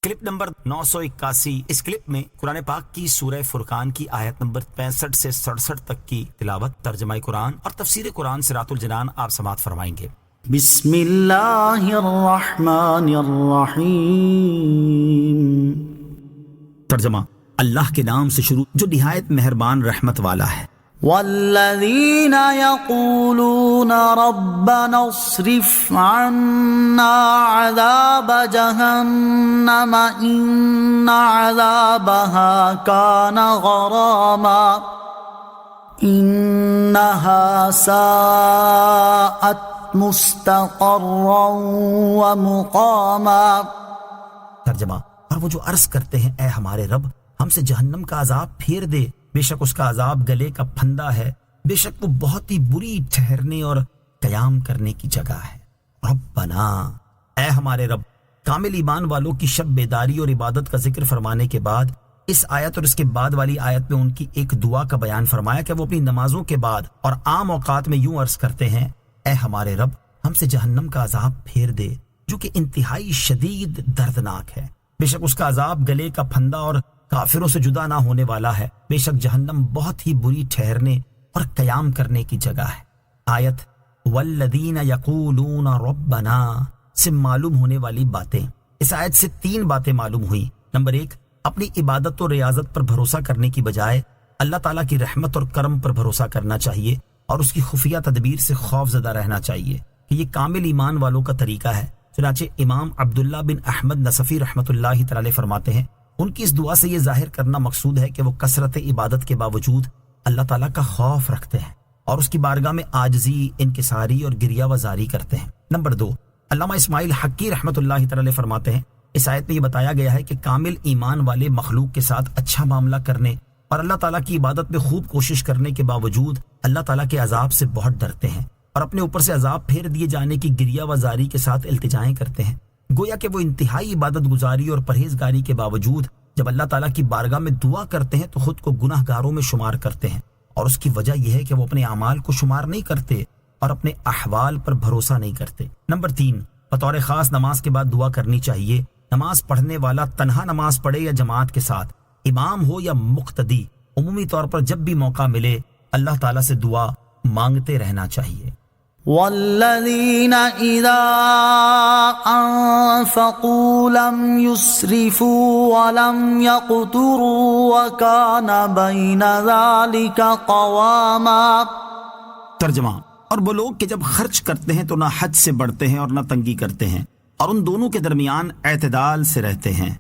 Clip number 981۔ اس clip میں قرآن پاک کی سورہ فرقان کی آیت نمبر 65 سے 67 تک کی تلاوت، ترجمہ قرآن اور تفسیر قرآن صراط الجنان آپ سماعت فرمائیں گے۔ بسم اللہ الرحمن الرحیم۔ ترجمہ: اللہ کے نام سے شروع جو نہایت مہربان رحمت والا ہے۔ والذین یقولون ربنا اصرف عنا عذاب جہنم ان عذابها کان غراما انہا ساءت مستقرا ومقاما۔ ترجمہ: اور وہ جو عرض کرتے ہیں اے ہمارے رب ہم سے جہنم کا عذاب پھیر دے، بے شک اس کا عذاب گلے کا پھندا ہے، بے شک وہ بہت ہی بری ٹھہرنے اور قیام کرنے کی جگہ ہے۔ ربنا، اے ہمارے رب۔ کامل ایمان والوں کی شب بیداری اور عبادت کا ذکر فرمانے کے بعد اس آیت اور اس کے بعد والی آیت میں ان کی ایک دعا کا بیان فرمایا کہ وہ اپنی نمازوں کے بعد اور عام اوقات میں یوں عرض کرتے ہیں اے ہمارے رب ہم سے جہنم کا عذاب پھیر دے جو کہ انتہائی شدید دردناک ہے، بے شک اس کا عذاب گلے کا پھندا اور کافروں سے جدا نہ ہونے والا ہے، بے شک جہنم بہت ہی بری ٹھہرنے اور قیام کرنے کی جگہ ہے۔ آیت والذین یقولون ربنا سے معلوم ہونے والی باتیں، اس آیت سے 3 باتیں معلوم ہوئی۔ نمبر 1، اپنی عبادت و ریاضت پر بھروسہ کرنے کی بجائے اللہ تعالیٰ کی رحمت اور کرم پر بھروسہ کرنا چاہیے اور اس کی خفیہ تدبیر سے خوف زدہ رہنا چاہیے کہ یہ کامل ایمان والوں کا طریقہ ہے۔ چنانچہ امام عبداللہ بن احمد نصفی رحمۃ اللہ تعالی فرماتے ہیں ان کی اس دعا سے یہ ظاہر کرنا مقصود ہے کہ وہ کثرت عبادت کے باوجود اللہ تعالیٰ کا خوف رکھتے ہیں اور اس کی بارگاہ میں عاجزی، انکساری اور گریہ وزاری کرتے ہیں۔ نمبر 2، علامہ اسماعیل حقی رحمۃ اللہ تعالی فرماتے ہیں اس آیت میں یہ بتایا گیا ہے کہ کامل ایمان والے مخلوق کے ساتھ اچھا معاملہ کرنے اور اللہ تعالیٰ کی عبادت میں خوب کوشش کرنے کے باوجود اللہ تعالیٰ کے عذاب سے بہت ڈرتے ہیں اور اپنے اوپر سے عذاب پھیر دیے جانے کی گریہ وزاری کے ساتھ التجائیں کرتے ہیں، گویا کہ وہ انتہائی عبادت گزاری اور پرہیزگاری کے باوجود جب اللہ تعالیٰ کی بارگاہ میں دعا کرتے ہیں تو خود کو گناہ گاروں میں شمار کرتے ہیں، اور اس کی وجہ یہ ہے کہ وہ اپنے اعمال کو شمار نہیں کرتے اور اپنے احوال پر بھروسہ نہیں کرتے۔ نمبر 3، بطور خاص نماز کے بعد دعا کرنی چاہیے۔ نماز پڑھنے والا تنہا نماز پڑھے یا جماعت کے ساتھ، امام ہو یا مقتدی، عمومی طور پر جب بھی موقع ملے اللہ تعالیٰ سے دعا مانگتے رہنا چاہیے۔ والذین اذا انفقوا لم يسرفوا ولم يقتروا وكان بین ذلك قواما۔ ترجمہ: اور وہ لوگ کہ جب خرچ کرتے ہیں تو نہ حد سے بڑھتے ہیں اور نہ تنگی کرتے ہیں اور ان دونوں کے درمیان اعتدال سے رہتے ہیں۔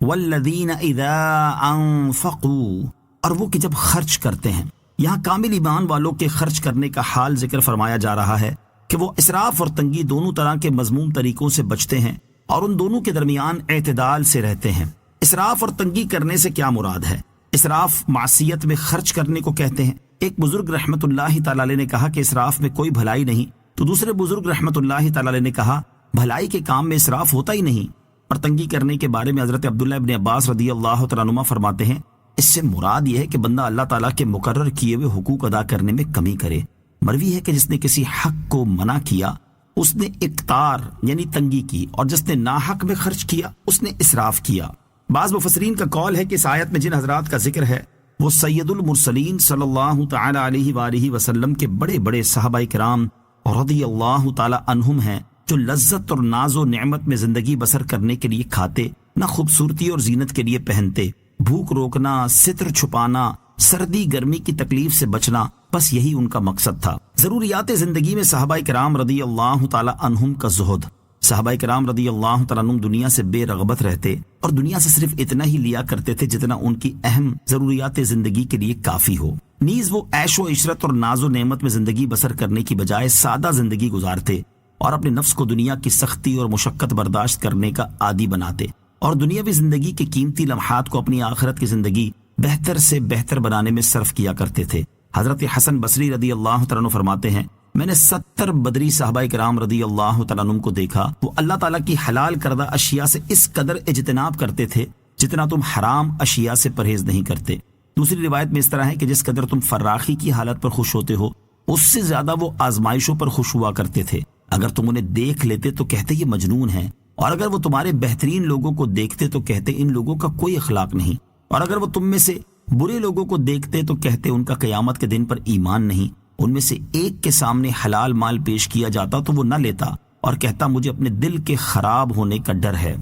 والذین اذا انفقوا، اور وہ کہ جب خرچ کرتے ہیں، یہاں کامل ایمان والوں کے خرچ کرنے کا حال ذکر فرمایا جا رہا ہے کہ وہ اسراف اور تنگی دونوں طرح کے مذموم طریقوں سے بچتے ہیں اور ان دونوں کے درمیان اعتدال سے رہتے ہیں۔ اسراف اور تنگی کرنے سے کیا مراد ہے؟ اسراف معصیت میں خرچ کرنے کو کہتے ہیں۔ ایک بزرگ رحمت اللہ تعالی علیہ نے کہا کہ اسراف میں کوئی بھلائی نہیں، تو دوسرے بزرگ رحمت اللہ تعالی علیہ نے کہا بھلائی کے کام میں اسراف ہوتا ہی نہیں۔ اور تنگی کرنے کے بارے میں حضرت عبداللہ ابن عباس رضی اللہ تعالیٰ عنہما فرماتے ہیں اس سے مراد یہ ہے کہ بندہ اللہ تعالیٰ کے مقرر کیے ہوئے حقوق ادا کرنے میں کمی کرے۔ مروی ہے کہ جس نے کسی حق کو منع کیا اس نے اقتار یعنی تنگی کی، اور جس نے ناحق میں خرچ کیا اس نے اسراف کیا۔ بعض مفسرین کا قول ہے کہ اس آیت میں جن حضرات کا ذکر ہے وہ سید المرسلین صلی اللہ تعالی علیہ وآلہ وسلم کے بڑے بڑے صحابہ کرام رضی اللہ تعالی عنہم ہیں جو لذت اور ناز و نعمت میں زندگی بسر کرنے کے لیے کھاتے، نہ خوبصورتی اور زینت کے لیے پہنتے، بھوک روکنا، ستر چھپانا، سردی گرمی کی تکلیف سے بچنا، بس یہی ان کا مقصد تھا۔ ضروریات زندگی میں صحابہ کرام رضی اللہ تعالی عنہم کا زہد۔ صحابہ کرام رضی اللہ تعالیٰ عنہم دنیا سے بے رغبت رہتے اور دنیا سے صرف اتنا ہی لیا کرتے تھے جتنا ان کی اہم ضروریات زندگی کے لیے کافی ہو۔ نیز وہ عیش و عشرت اور ناز و نعمت میں زندگی بسر کرنے کی بجائے سادہ زندگی گزارتے اور اپنے نفس کو دنیا کی سختی اور مشقت برداشت کرنے کا عادی بناتے اور دنیاوی زندگی کے قیمتی لمحات کو اپنی آخرت کی زندگی بہتر سے بہتر بنانے میں صرف کیا کرتے تھے۔ حضرت حسن بصری رضی اللہ تعالیٰ عنہ فرماتے ہیں میں نے 70 بدری صحابہ کرام رضی اللہ تعالیٰ عنہ کو دیکھا، وہ اللہ تعالیٰ کی حلال کردہ اشیاء سے اس قدر اجتناب کرتے تھے جتنا تم حرام اشیاء سے پرہیز نہیں کرتے۔ دوسری روایت میں اس طرح ہے کہ جس قدر تم فراخی کی حالت پر خوش ہوتے ہو اس سے زیادہ وہ آزمائشوں پر خوش ہوا کرتے تھے۔ اگر تم انہیں دیکھ لیتے تو کہتے یہ مجنون ہیں، اور اگر وہ تمہارے بہترین لوگوں کو دیکھتے تو کہتے ان لوگوں کا کوئی اخلاق نہیں، اور اگر وہ تم میں سے برے لوگوں کو دیکھتے تو کہتے ان کا قیامت کے دن پر ایمان نہیں۔ ان میں سے ایک کے سامنے حلال مال پیش کیا جاتا تو وہ نہ لیتا اور کہتا مجھے اپنے دل کے خراب ہونے کا ڈر ہے۔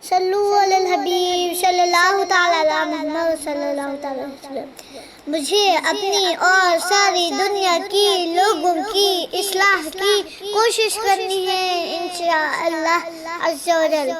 صلو علی الحبیب صلی اللہ تعالی علی محمد صلی اللہ تعالی علیہ وسلم۔ مجھے اپنی اور ساری دنیا کی لوگوں کی اصلاح کی کوشش کرنی ہے انشاءاللہ عز و جل۔